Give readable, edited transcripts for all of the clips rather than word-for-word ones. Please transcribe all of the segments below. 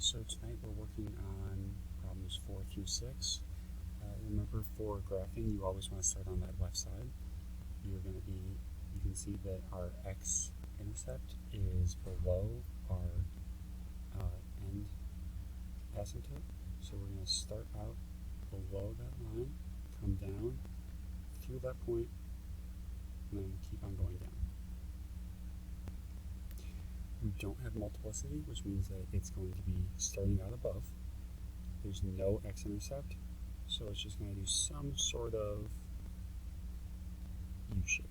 So tonight we're working on problems 4 through 6. Remember, for graphing, you always want to start on that left side. You can see that our x-intercept is below our end asymptote. So we're going to start out below that line, come down through that point, and then keep on going down. We don't have multiplicity, which means that it's going to be starting out above. There's no x-intercept, so it's just going to do some sort of U-shape.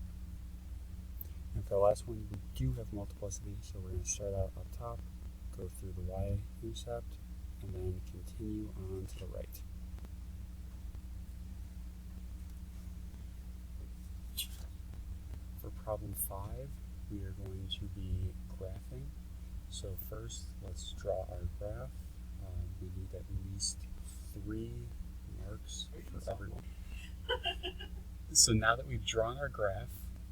And for the last one, we do have multiplicity, so we're going to start out up top, go through the y-intercept, and then continue on to the right. For problem 5, we are going to be graphing. So first, let's draw our graph. We need at least 3 marks for everyone. So now that we've drawn our graph,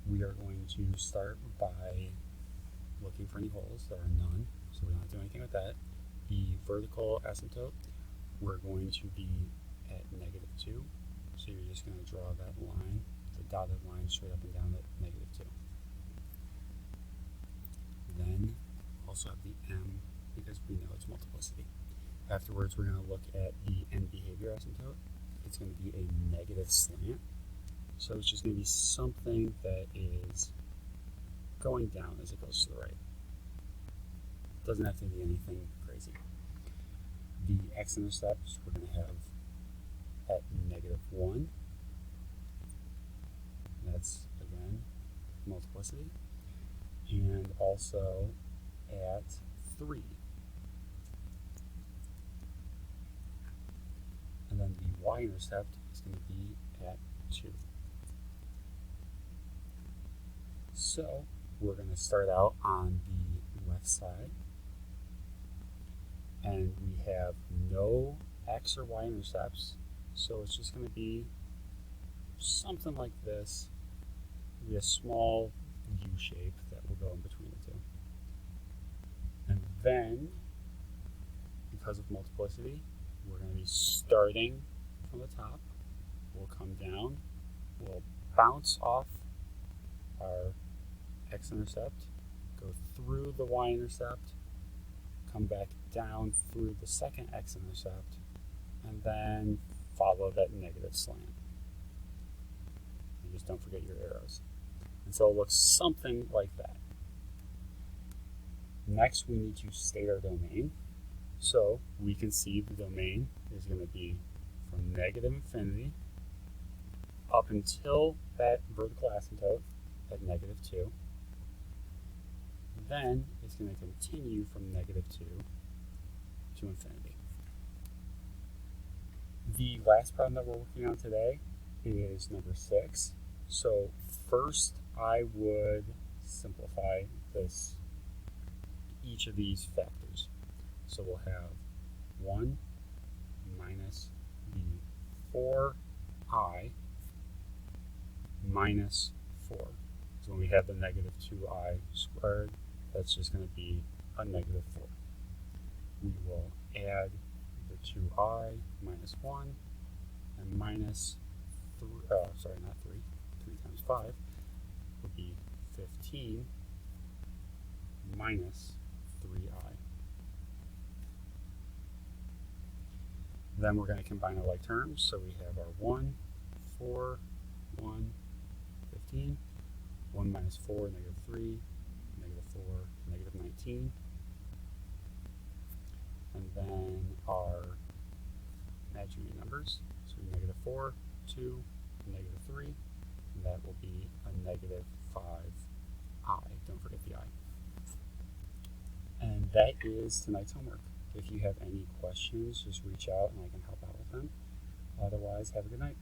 we are going to start by looking for any holes. There are none, so we don't have to do anything with that. The vertical asymptote, we're going to be at -2. So you're just going to draw that line, the dotted line straight up and down at -2. Then also have the m, because we know it's multiplicity. Afterwards, we're going to look at the end behavior asymptote. It's going to be a negative slant. So it's just going to be something that is going down as it goes to the right. Doesn't have to be anything crazy. The x-intercepts we're going to have at -1. That's, again, multiplicity. And also at 3. And then the y-intercept is going to be at 2. So we're going to start out on the left side, and we have no x or y-intercepts, so it's just going to be something like this. It'll be a small U shape that will go in between the two. And then, because of multiplicity, we're going to be starting from the top. We'll come down, we'll bounce off our x-intercept, go through the y-intercept, come back down through the second x-intercept, and then follow that negative slant. And just don't forget your arrows. And so it looks something like that. Next, we need to state our domain. So we can see the domain is going to be from -infinity up until that vertical asymptote at -2. Then it's going to continue from -2 to infinity. The last problem that we're working on today is number 6. So first, I would simplify each of these factors. So we'll have 1 minus the 4i minus 4. So when we have the -2i squared, that's just going to be a -4. We will add the 2i minus 1 and minus 3, not 3, 3 times 5 would be 15 minus 3i. Then we're going to combine our like terms, so we have our 1, 4, 1, 15, 1 minus 4, -3, -4, -19, and then our imaginary numbers, so -4, 2, -3, and that will be a -5i, don't forget the I. And that is tonight's homework. If you have any questions, just reach out and I can help out with them. Otherwise, have a good night.